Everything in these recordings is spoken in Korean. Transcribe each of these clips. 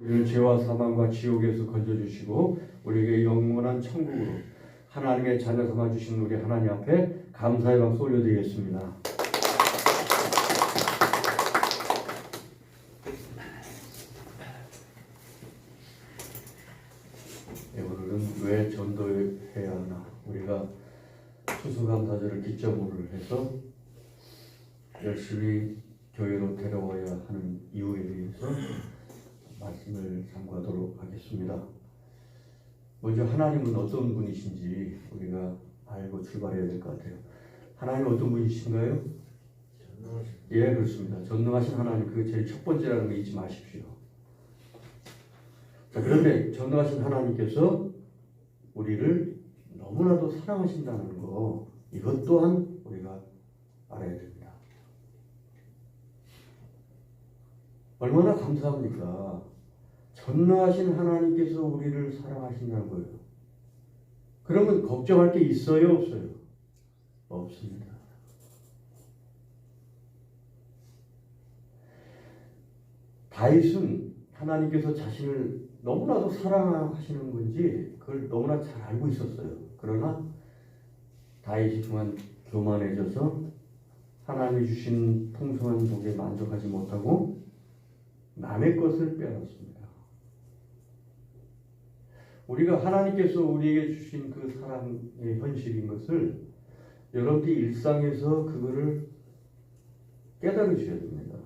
우리를 죄와 사망과 지옥에서 건져주시고 우리에게 영원한 천국으로 하나님의 자녀 삼아주신 우리 하나님 앞에 감사의 박수 올려드리겠습니다. 네, 오늘은 왜 전도해야 하나, 우리가 추수감사절을 기점으로 해서 열심히 교회로 데려와야 하는 이유에 대해서 말씀을 sam가하도록 하겠습니다. 먼저 하나님은 어떤 분이신지 우리가 알고 출발해야 될 것 같아요. 하나님은 어떤 분이신가요? 예, 그렇습니다. 전능하신 하나님, 그게 제일 첫 번째라는 거 잊지 마십시오. 자, 그런데 전능하신 하나님께서 우리를 너무나도 사랑하신다는 거, 이것 또한 우리가 알아야 됩니다. 얼마나 감사합니까? 전능하신 하나님께서 우리를 사랑하신다는 거예요. 그러면 걱정할 게 있어요, 없어요? 없습니다. 다윗은 하나님께서 자신을 너무나도 사랑하시는 건지 그걸 너무나 잘 알고 있었어요. 그러나 다윗이 그만 교만해져서 하나님이 주신 풍성한 복에 만족하지 못하고 남의 것을 빼앗았습니다. 우리가 하나님께서 우리에게 주신 그 사랑의 현실인 것을 여러분들이 일상에서 그거를 깨달으셔야 됩니다.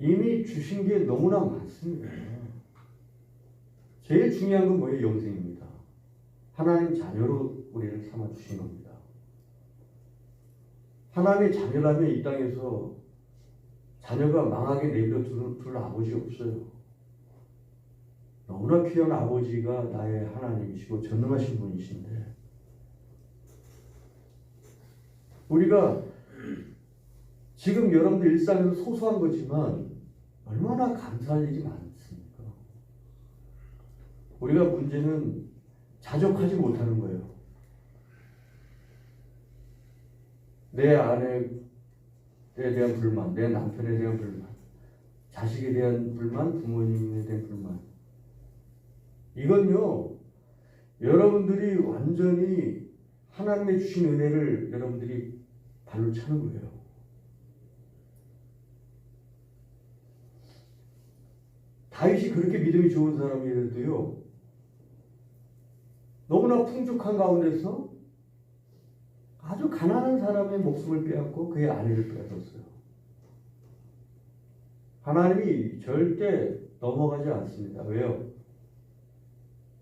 이미 주신 게 너무나 많습니다. 제일 중요한 건 뭐예요? 영생입니다. 하나님 자녀로 우리를 삼아 주신 겁니다. 하나님의 자녀라면 이 땅에서 자녀가 망하게 내버려 둘 아버지 없어요. 너무나 귀한 아버지가 나의 하나님이시고 전능하신 분이신데, 우리가 지금 여러분들 일상에서 소소한 거지만 얼마나 감사할 일이 많습니까? 우리가 문제는 자족하지 못하는 거예요. 내 아내에 대한 불만, 내 남편에 대한 불만, 자식에 대한 불만, 부모님에 대한 불만. 이건요, 여러분들이 완전히 하나님의 주신 은혜를 여러분들이 발로 차는 거예요. 다윗이 그렇게 믿음이 좋은 사람이라도요, 너무나 풍족한 가운데서 아주 가난한 사람의 목숨을 빼앗고 그의 아내를 빼앗았어요. 하나님이 절대 넘어가지 않습니다. 왜요?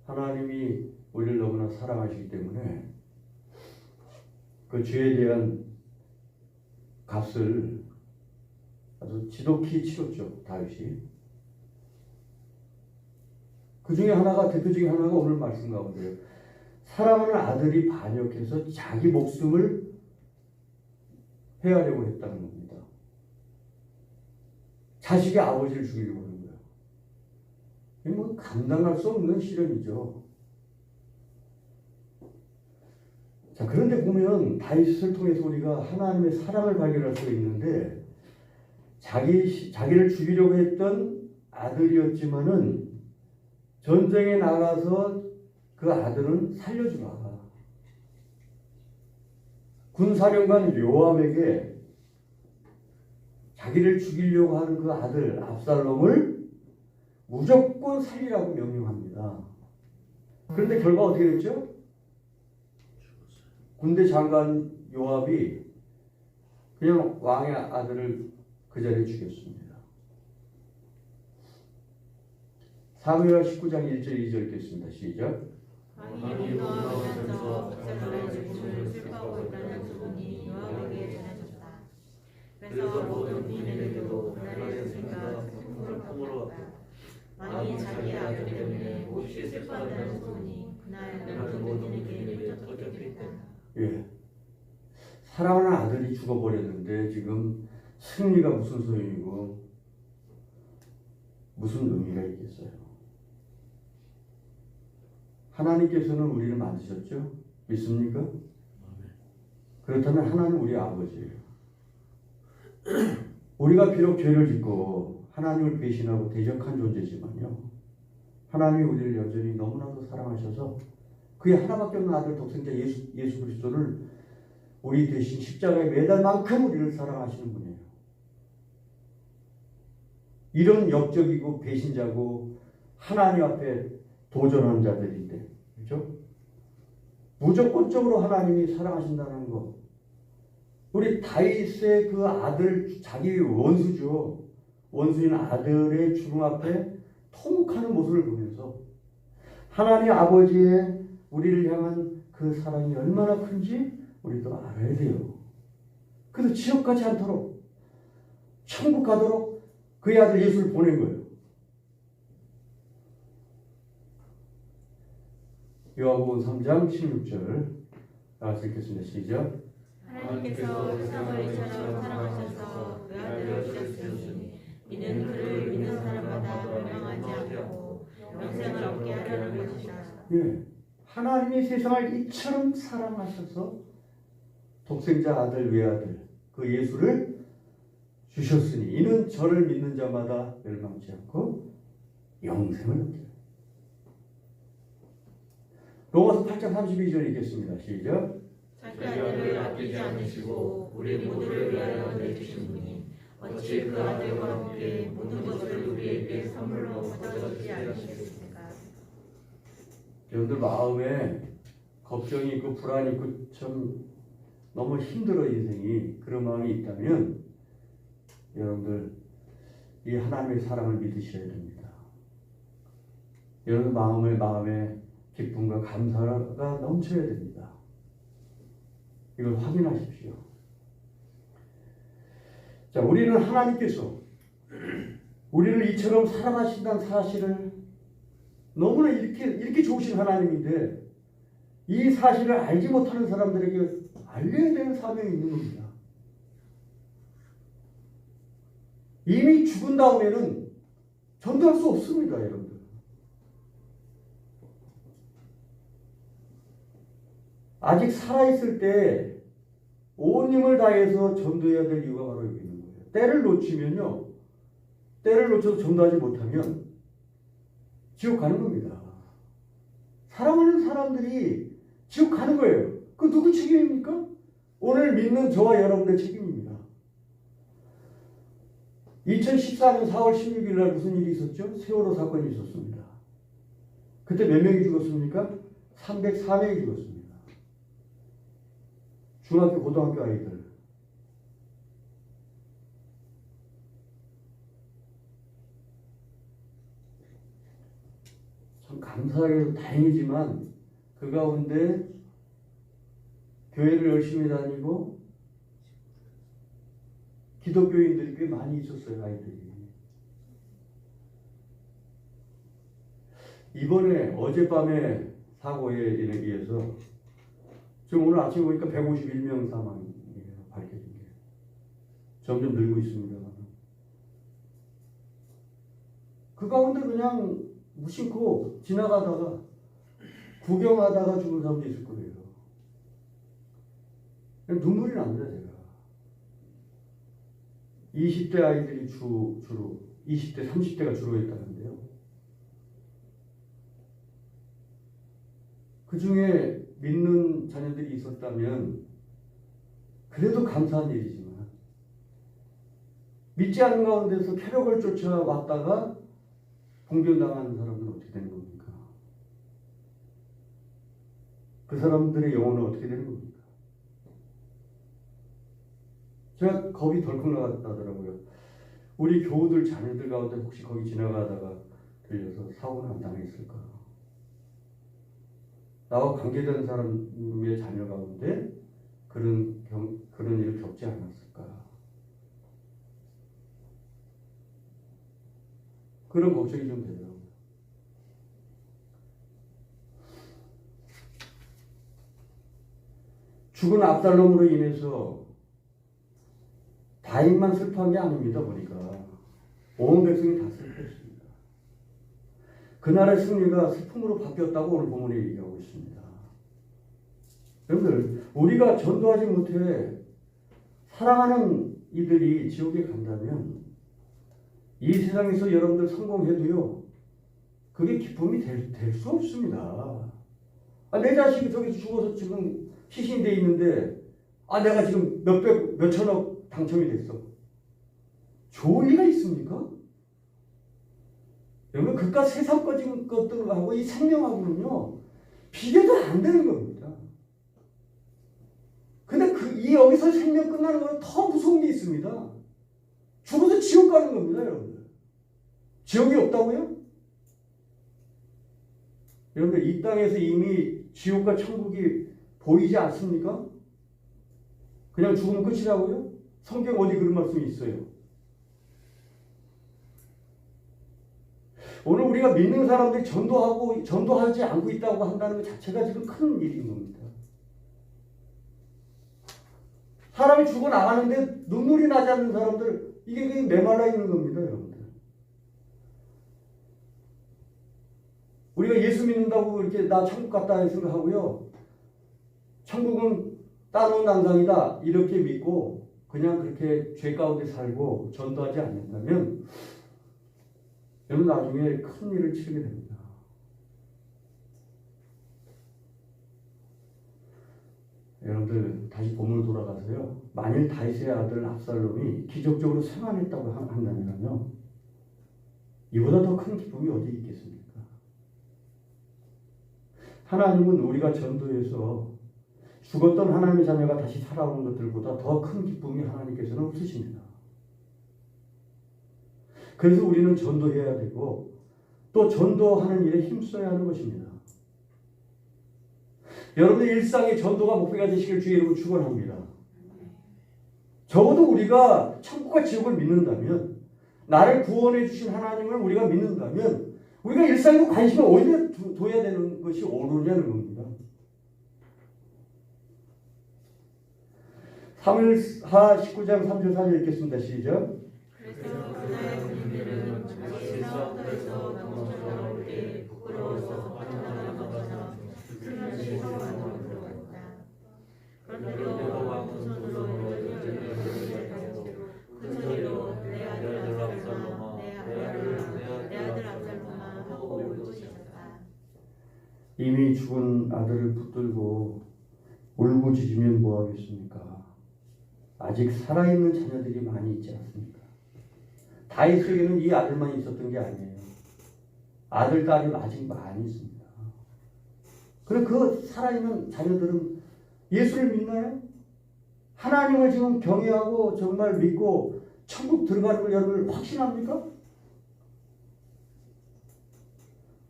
하나님이 우리를 너무나 사랑하시기 때문에 그 죄에 대한 값을 아주 지독히 치렀죠, 다윗이. 그 중에 하나가, 대표 중에 하나가 오늘 말씀 가운데요. 사랑하는 아들이 반역해서 자기 목숨을 해하려고 했다는 겁니다. 자식의 아버지를 죽이려고 하는 거예요. 이게 뭐 감당할 수 없는 시련이죠. 자, 그런데 보면 다윗을 통해서 우리가 하나님의 사랑을 발견할 수 있는데, 자기를 죽이려고 했던 아들이었지만은 전쟁에 나가서 그 아들은 살려주라. 군사령관 요압에게 자기를 죽이려고 하는 그 아들 압살롬을 무조건 살리라고 명령합니다. 그런데 결과 어떻게 됐죠? 군대 장관 요압이 그냥 왕의 아들을 그 자리에 죽였습니다. 사무엘하 19장 1절 2절 읽겠습니다. 시작. 왕이 노아하면서 백성들의 죽음을 슬퍼하고 있다는 소문이 요압에게 전해졌다. 그래서 모든 민에게도 그날의 승리가 큰 풍으로 왔다. 왕이 자기 아들 때문에 몹시 슬퍼한다는 소문이 그날 모든 민에게 퍼졌다. 예, 사랑하는 아들이 죽어버렸는데 지금 승리가 무슨 소용이고 무슨 의미가 있겠어요? 하나님께서는 우리를 만드셨죠? 믿습니까? 그렇다면 하나님 우리 아버지예요. 우리가 비록 죄를 짓고 하나님을 배신하고 대적한 존재지만요. 하나님이 우리를 여전히 너무나도 사랑하셔서 그의 하나밖에 없는 아들 독생자 예수 그리스도를 우리 대신 십자가에 매달 만큼 우리를 사랑하시는 분이에요. 이런 역적이고 배신자고 하나님 앞에 도전하는 자들인데, 그렇죠? 무조건적으로 하나님이 사랑하신다는 것. 우리 다윗의 그 아들, 자기 원수죠. 원수인 아들의 죽음 앞에 통곡하는 모습을 보면서 하나님 아버지의 우리를 향한 그 사랑이 얼마나 큰지 우리도 알아야 돼요. 그래서 지옥 가지 않도록, 천국 가도록 그의 아들 예수를 보낸 거예요. 요한복음 3장 16절 나와서 읽겠습니다. 시작. 하나님께서 세상을 이처럼 사랑하셔서 그 아들을 주셨으니 이는 그를 믿는 사람마다 멸망하지 않고 영생을 얻게 하려는 것이라. 예, 하나님이 세상을 이처럼 사랑하셔서 독생자 아들 외아들 그 예수를 주셨으니 이는 저를 믿는 자마다 멸망치 않고 영생을 얻게. 로마서 8장 32절 읽겠습니다. 시작. 자기 아들을 아끼지 않으시고 우리 모두를 위하여 내주신 분이 어찌 그 아들과 함께 모든 것을 우리에게 선물로 거저주지 않으시겠습니까? 여러분들 마음에 걱정이 있고 불안이 있고 참 너무 힘들어 인생이 그런 마음이 있다면 여러분들 이 하나님의 사랑을 믿으셔야 됩니다. 여러분 마음에 기쁨과 감사가 넘쳐야 됩니다. 이걸 확인하십시오. 자, 우리는 하나님께서 우리를 이처럼 사랑하신다는 사실을 너무나 이렇게 좋으신 하나님인데 이 사실을 알지 못하는 사람들에게 알려야 되는 사명이 있는 겁니다. 이미 죽은 다음에는 전도할 수 없습니다, 여러분들. 아직 살아있을 때 온 힘을 다해서 전도해야 될 이유가 바로 여기 있는 거예요. 때를 놓쳐서 전도하지 못하면 지옥 가는 겁니다. 사랑하는 사람들이 지옥 가는 거예요. 그 누구 책임입니까? 오늘 믿는 저와 여러분들 책임입니다. 2014년 4월 16일 날 무슨 일이 있었죠? 세월호 사건이 있었습니다. 그때 몇 명이 죽었습니까? 304명이 죽었습니다. 중학교, 고등학교 아이들. 참 감사하게도 다행이지만 그 가운데 교회를 열심히 다니고 기독교인들이 꽤 많이 있었어요, 아이들이. 이번에 어젯밤에 사고에 의해서 지금 오늘 아침에 보니까 151명 사망이에요, 밝혀진 게. 점점 늘고 있습니다. 그 가운데 그냥 무심코 지나가다가 구경하다가 죽은 사람도 있을 거예요. 그냥 눈물이 납니다, 제가. 20대 아이들이 주로 20대, 30대가 주로 했다는데요. 그 중에 믿는 자녀들이 있었다면 그래도 감사한 일이지만 믿지 않는 가운데서 쾌락을 쫓아왔다가 봉변당하는 사람들은 어떻게 되는 겁니까? 그 사람들의 영혼은 어떻게 되는 겁니까? 제가 겁이 덜컥 나갔다더라고요. 우리 교우들 자녀들 가운데 혹시 거기 지나가다가 들려서 사고는 안 당했을까? 나와 관계된 사람의 자녀 가운데 그런 일을 겪지 않았을까? 그런 걱정이 좀 되더라고요. 죽은 압살롬으로 인해서 다윗만 슬퍼한 게 아닙니다. 보니까 온 백성이 다 슬펐습니다. 그날의 승리가 슬픔으로 바뀌었다고 오늘 본문에 얘기하고 있습니다. 여러분들, 우리가 전도하지 못해 사랑하는 이들이 지옥에 간다면 이 세상에서 여러분들 성공해도요, 그게 기쁨이 될 수 없습니다. 내 자식이 저기 죽어서 지금 시신돼 있는데, 내가 지금 몇천억 당첨이 됐어. 좋을 리가 있습니까? 여러분, 그깟 세상 것들하고 이 생명하고는요, 비교도 안 되는 겁니다. 근데 여기서 생명 끝나는 건 더 무서운 게 있습니다. 죽어서 지옥 가는 겁니다, 여러분들. 지옥이 없다고요? 여러분들, 이 땅에서 이미 지옥과 천국이 보이지 않습니까? 그냥 죽으면 끝이라고요? 성경 어디 그런 말씀이 있어요? 오늘 우리가 믿는 사람들이 전도하지 않고 있다고 한다는 것 자체가 지금 큰 일인 겁니다. 사람이 죽어나가는데 눈물이 나지 않는 사람들, 이게 그냥 메말라 있는 겁니다, 여러분들. 우리가 예수 믿는다고 이렇게 나 천국 갔다 생각하고요. 천국은 따놓은 당상이다 이렇게 믿고 그냥 그렇게 죄 가운데 살고 전도하지 않는다면 여러분 나중에 큰 일을 치르게 됩니다. 여러분들 다시 본문으로 돌아가서요. 만일 다윗의 아들 압살롬이 기적적으로 생환했다고 한다면요. 이보다 더 큰 기쁨이 어디 있겠습니까? 하나님은 우리가 전도해서 죽었던 하나님의 자녀가 다시 살아오는 것들보다 더 큰 기쁨이 하나님께서는 없으십니다. 그래서 우리는 전도해야 되고 또 전도하는 일에 힘써야 하는 것입니다. 여러분의 일상의 전도가 목표가 되시길 주의 이름으로 축원합니다. 적어도 우리가 천국과 지옥을 믿는다면, 나를 구원해 주신 하나님을 우리가 믿는다면 우리가 일상에 관심을 어디에 둬야 되는 것이 옳으냐는 겁니다. 사무엘하 19장 3절 4절 읽겠습니다. 시작. 그래서 그날의 군인들은 자기 싸움터에서 넘쳐나올 때 부끄러워서 빠져나가는 것처럼 슬며시 서로 안으로 들어갔다. 그런데 여호와 두 손으로 열쇠를 가지고 큰 소리로 내 아들 압살롬아, 내 아들 압살롬아 하고 울고 짖었다. 이미 죽은 아들을 붙들고 울부짖으면 뭐하겠습니까? 아직 살아있는 자녀들이 많이 있지 않습니까? 다윗에게는 이 아들만 있었던 게 아니에요. 아들, 딸이 아직 많이 있습니다. 그럼 그 살아있는 자녀들은 예수를 믿나요? 하나님을 지금 경외하고 정말 믿고 천국 들어가는 걸 여러분 확신합니까?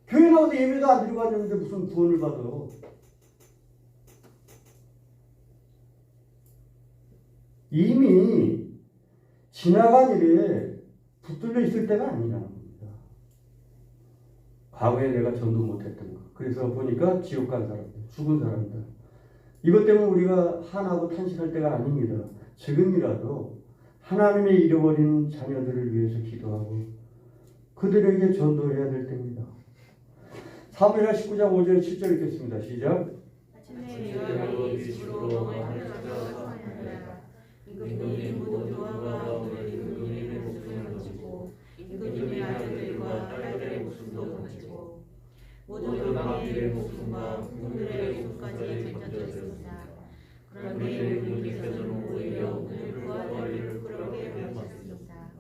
교회 나와서 예배도 안 드리고 왔는데 무슨 구원을 받아요? 이미 지나간 일에 붙들려 있을 때가 아니라는 겁니다. 과거에 내가 전도 못했던 거. 그래서 보니까 지옥 간 사람들, 죽은 사람들. 이것 때문에 우리가 한하고 탄식할 때가 아닙니다. 지금이라도 하나님의 잃어버린 자녀들을 위해서 기도하고 그들에게 전도해야 될 때입니다. 사무엘하 19장 5절 7절 읽겠습니다. 시작. 아침에 요압이 집으로 왕을 찾아와서 하느라 임금님이 모든 요압과 오늘 임금님의 목숨을 던지고 임금님의 아들들과 딸들의 목숨도 던지고 모든 왕의 목숨과 군들의 목숨까지 던졌습니다. 그런데 임금님께서는 오히려 오늘과 내일을 부끄럽게 하셨습니다.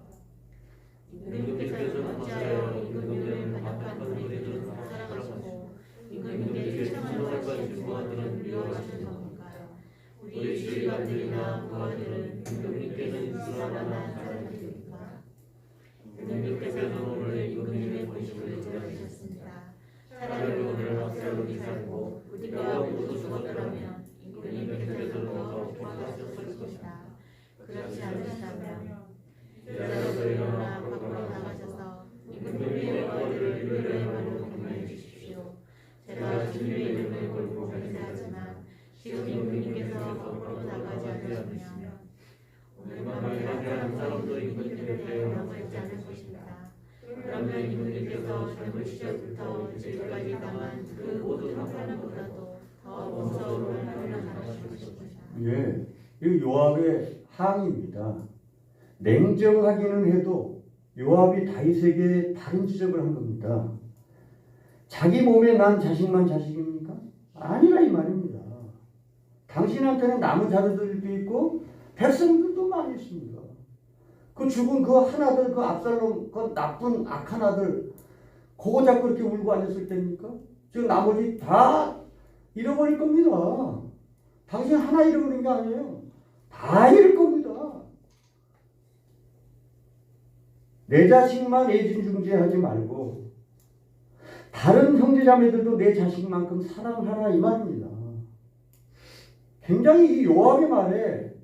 임금님께서는 어찌하여 임금님을 반역한 우리들을 사랑하시고 임금님께 청하는 부하들은 미워하시는 겁니까? 우리 지휘관들이나 부하들은 임금님께서 인수할 만한 사람들입니까? 임금님께서는 오늘 임금님의 본심을 드러내셨습니다. 차라리 오늘 압살롬이 살고 우리가 모두 죽었더라면 임금님께서는 더 기뻐하셨을 것이다. 그렇지 않으시다면 이제라도 일어나 밖으로 나가셔서 임금님의 어머니를 위로의 말로 공명해 주십시오. 제가 주님의 이름을 걸고 맹세하지만 지금 임금님께서 밖으로 나가지 않으시면 오늘 밤에 함께하는 사람도 임금님께 영광을 있지 않을 것입니다. 그러면 임금님께서 젊은 시절부터 이제까지 당한 그 모든 환난보다도 더 무서운 환난을 당하실 것입니다. 이 요압의 항의입니다. 냉정하기는 해도 요압이 다윗에게 다른 지적을 한 겁니다. 자기 몸에 난 자식만 자식입니까? 아니라 이 말입니다. 당신한테는 남은 자녀들도 있고 백성들도 많이 있습니다. 그 죽은 그 한 아들, 그 압살롬, 그 나쁜 악한 아들, 그거 잡고 이렇게 울고 앉았을 때입니까? 지금 나머지 다 잃어버릴 겁니다. 당신 하나 잃어버린 게 아니에요. 다 잃을 겁니다. 내 자식만 애진중지하지 말고 다른 형제자매들도 내 자식만큼 사랑하라 이 말입니다. 굉장히 이 요압의 말에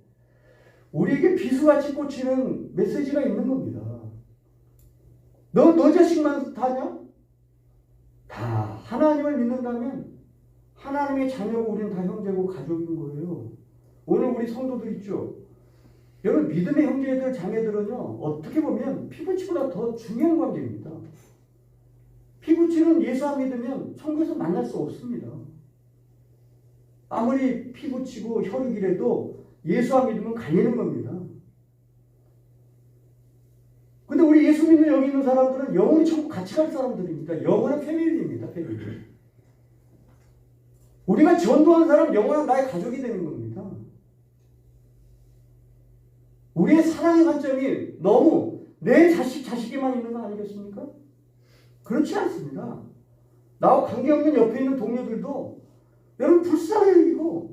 우리에게 비수같이 꽂히는 메시지가 있는 겁니다. 너 자식만 다냐? 다 하나님을 믿는다면 하나님의 자녀고 우리는 다 형제고 가족인 거예요. 오늘 우리 성도들 있죠? 여러분 믿음의 형제들 자매들은요 어떻게 보면 피부치보다 더 중요한 관계입니다. 피부치는 예수 안 믿으면 천국에서 만날 수 없습니다. 아무리 피부치고 혈육이라도 예수 안 믿으면 갈리는 겁니다. 근데 우리 예수 믿는 여기 있는 사람들은 영원히 천국 같이 갈 사람들입니다. 영원한 패밀리입니다. 패밀리. 우리가 전도하는 사람 영원한 나의 가족이 되는 겁니다. 우리의 사랑의 관점이 너무 내 자식에만 있는 거 아니겠습니까? 그렇지 않습니다. 나와 관계없는 옆에 있는 동료들도 여러분 불쌍해요. 이거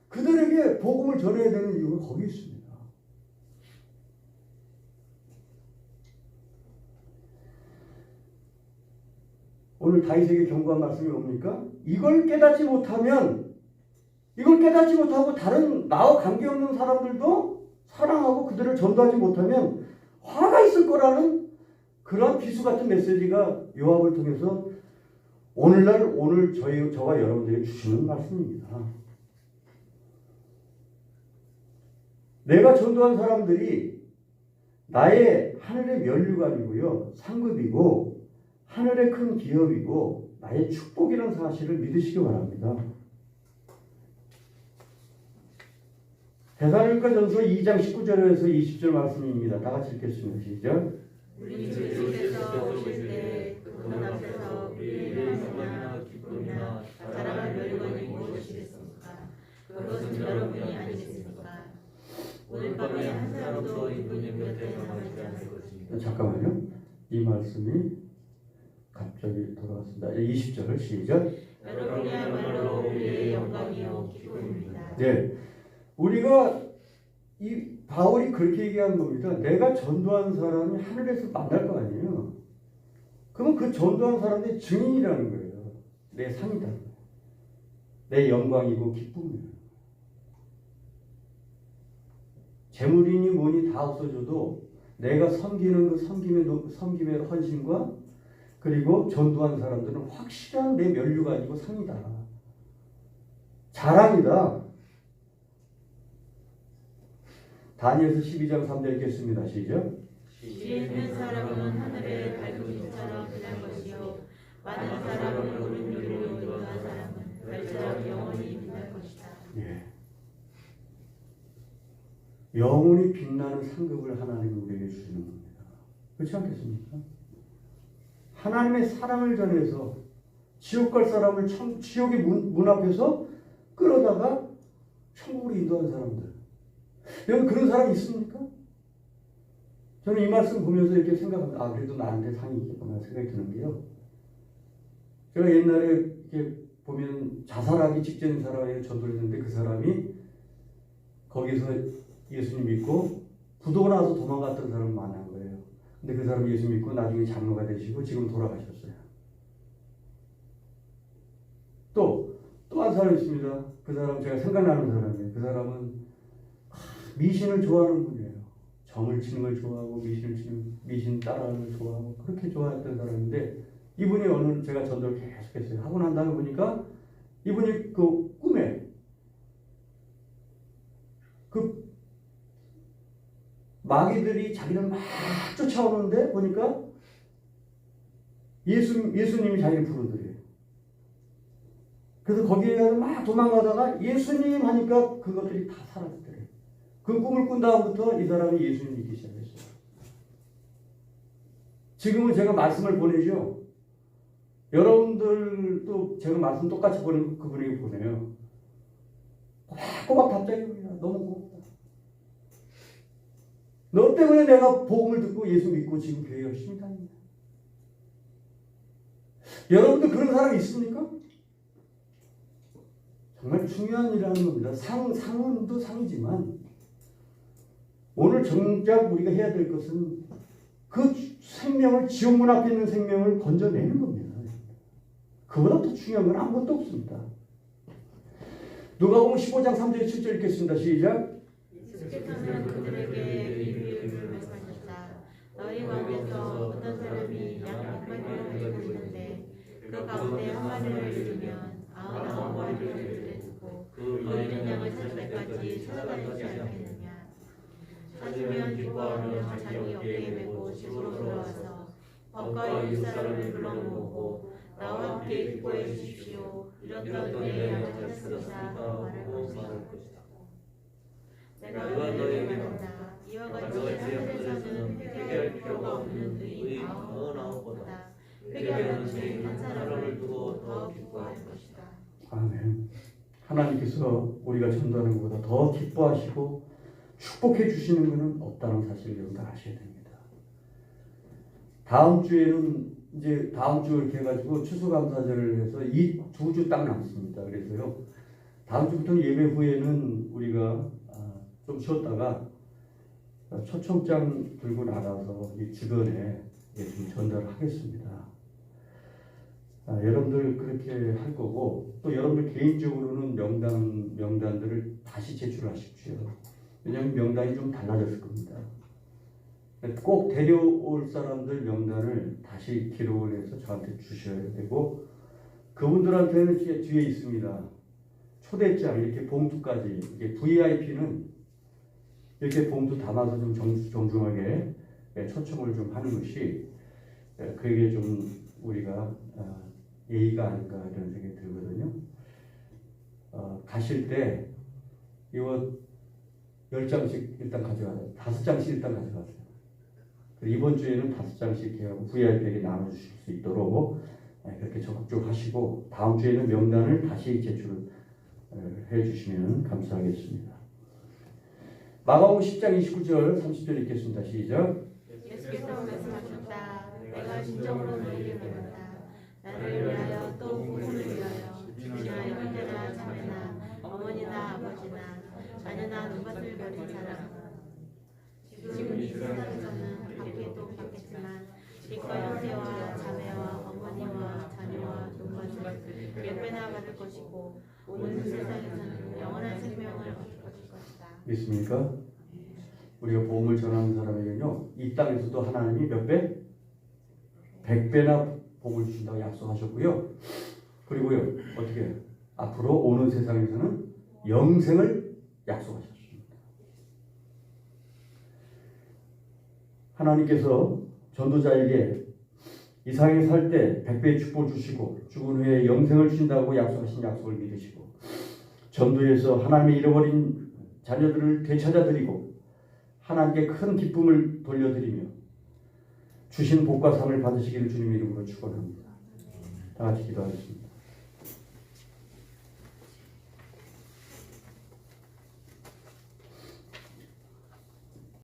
그들에게 복음을 전해야 되는 이유가 거기 있습니다. 오늘 다윗에게 경고한 말씀이 뭡니까? 이걸 깨닫지 못하고 다른 나와 관계없는 사람들도 사랑하고 그들을 전도하지 못하면 화가 있을 거라는 그런 비수 같은 메시지가 요압을 통해서 오늘 저와 여러분들에게 주시는 말씀입니다. 내가 전도한 사람들이 나의 하늘의 면류관이고요, 상급이고 하늘의 큰 기업이고 나의 축복이라는 사실을 믿으시기 바랍니다. 데살로니가전서 2장 19절에서 20절 말씀입니다. 다 같이 읽겠습니다. 시작. 우리 주님께서 오실 때 그분 앞에서 우리의 영광이나 기쁨이나 자랑할 멸관이 무엇이겠습니까? 그것은 여러분이 아니겠습니까? 오늘 밤에 한 사람도 이분님 곁에 남아있지 않을 것입니다. 잠깐만요. 이 말씀이 갑자기 돌아왔습니다. 20절 시작. 여러분이야말로 우리의 영광이요 기쁨입니다. 네, 우리가 이 바울이 그렇게 얘기하는 겁니다. 내가 전도한 사람이 하늘에서 만날 거 아니에요. 그러면 그 전도한 사람의 증인이라는 거예요. 내 상이다. 내 영광이고 기쁨이에요. 재물이니 뭐니 다 없어져도 내가 섬기는 그 섬김의 헌신과 그리고 전도한 사람들은 확실한 내 면류가 아니고 상이다. 자랑이다. 다니엘서 12장 3절 읽겠습니다. 시작. 지혜 있는 사람은 하늘의 밝은 빛처럼 빛날 것이요 많은 사람을 옳은 길로 인도한 사람은 별처럼 영원히 빛날 것이다. 예. 영원히 빛나는 상급을 하나님이 우리에게 주시는 겁니다. 그렇지 않겠습니까? 하나님의 사랑을 전해서 지옥 갈 사람을 지옥의 문 앞에서 끌어다가 천국으로 인도한 사람들. 여러분 그런 사람이 있습니까? 저는 이 말씀 보면서 이렇게 생각합니다. 아 그래도 나한테 상이 있겠구나 생각이 드는 게요. 제가 옛날에 이렇게 보면 자살하기 직전인 사람에게 전도를 했는데 그 사람이 거기서 예수님 믿고 부도가 나서 도망갔던 사람을 만난 거예요. 근데 그 사람이 예수 믿고 나중에 장로가 되시고 지금 돌아가셨어요. 또 한 사람 있습니다. 그 사람 제가 생각나는 사람이에요. 그 사람은 미신을 좋아하는 분이에요. 점을 치는 걸 좋아하고 미신 따라하는 걸 좋아하고 그렇게 좋아했던 사람인데 이분이 오늘 제가 전도를 계속했어요. 하고 난 다음에 보니까 이분이 그 꿈에 그 마귀들이 자기를 막 쫓아오는데 보니까 예수님이 자기를 부르더래요. 그래서 거기에 가서 막 도망가다가 예수님 하니까 그것들이 다 사라지더래요. 그 꿈을 꾼 다음부터 이 사람이 예수님 믿기 시작했어요. 지금은 제가 말씀을 보내죠. 여러분들도 제가 말씀 똑같이 보내고 그분에게 보내요. 꼬박꼬박 답장이 옵니다. 너무 고맙다. 너 때문에 내가 복음을 듣고 예수 믿고 지금 교회 열심히 다닙니다. 여러분들 그런 사람 있습니까? 정말 중요한 일이라는 겁니다. 상은도 상이지만 오늘 정작 우리가 해야 될 것은 그 생명을, 지옥문 앞에 있는 생명을 건져내는 겁니다. 그보다 더 중요한 건 아무것도 없습니다. 누가복음 15장 3절 7절 읽겠습니다. 시작. 예수께서는 그들에게 이 비유를 말씀하셨다. 너희 가운데서 어떤 사람이 양 100마리를 가지고 있는데 그 가운데 한 마리를 잃으면 99마리를 들에 두고 그 잃은 양을 찾을 때까지 찾아다니지 않겠느냐. 찾으면 기뻐하며 자기 어깨에 메고 집으로 돌아와서 법과 윗사람을 불러모으고 나와 함께 기뻐해 주십시오. 이렇던 내 양을 찾았습니다. 말할 것이다. 내가 너희에게 말한다. 이와 같이 하늘에서는 회개할 필요가 없는 의인 99보다 회개하는 죄인 한 사람을 두고 더 기뻐할 것이다. 아멘. 하나님께서 우리가 전도하는 것보다 더 기뻐하시고 축복해 주시는 것은 없다는 사실을 여러분 다 아셔야 됩니다. 다음 주에는 이제 다음 주 이렇게 해가지고 추수감사절을 해서 이 2주 딱 남습니다. 그래서요 다음 주부터는 예배 후에는 우리가 좀 쉬었다가 초청장 들고 나가서 이 주변에 좀 전달을 하겠습니다. 여러분들 그렇게 할 거고 또 여러분들 개인적으로는 명단들을 다시 제출하십시오. 왜냐하면 명단이 좀 달라졌을 겁니다. 꼭 데려올 사람들 명단을 다시 기록을 해서 저한테 주셔야 되고 그분들한테는 뒤에 있습니다. 초대장 이렇게 봉투까지 이게 VIP는 이렇게 봉투 담아서 좀 정중하게 초청을 좀 하는 것이 그게 좀 우리가 예의가 아닌가 이런 생각이 들거든요. 가실 때 이거 10장씩 일단 가져가세요. 5장씩 일단 가져가세요. 이번 주에는 5장씩 해하고 VIP에게 나눠주실 수 있도록 그렇게 적극적으로 하시고 다음 주에는 명단을 다시 제출해 주시면 감사하겠습니다. 마가복음 10장 29절 30절 읽겠습니다. 시작. 예수께서 말씀하셨다. 내가 진정으로 너희에게 말한다. 나를 위하여 또 복음을 위하여 주나 형제나 자매나 어머니나 아버지나 자녀나 눈밭을 가진 사람 지금 이 세상에서는 받기도 받겠지만 빛과 형제와 자매와 어머니와 자녀와 눈밭을 10배나 받을 것이고 온 세상에서는 영원한 생명을 얻을 것이다. 믿습니까? 우리가 복음을 전하는 사람에게는요 이 땅에서도 하나님이 몇 배? 100배나 복을 주신다고 약속하셨고요. 그리고요 어떻게 해요? 앞으로 오는 세상에서는 영생을 약속하셨습니다. 하나님께서 전도자에게 이 세상에 살 때 100배의 축복을 주시고 죽은 후에 영생을 주신다고 약속하신 약속을 믿으시고 전도에서 하나님의 잃어버린 자녀들을 되찾아드리고 하나님께 큰 기쁨을 돌려드리며 주신 복과 상을 받으시기를 주님 이름으로 축원합니다. 다 같이 기도하겠습니다.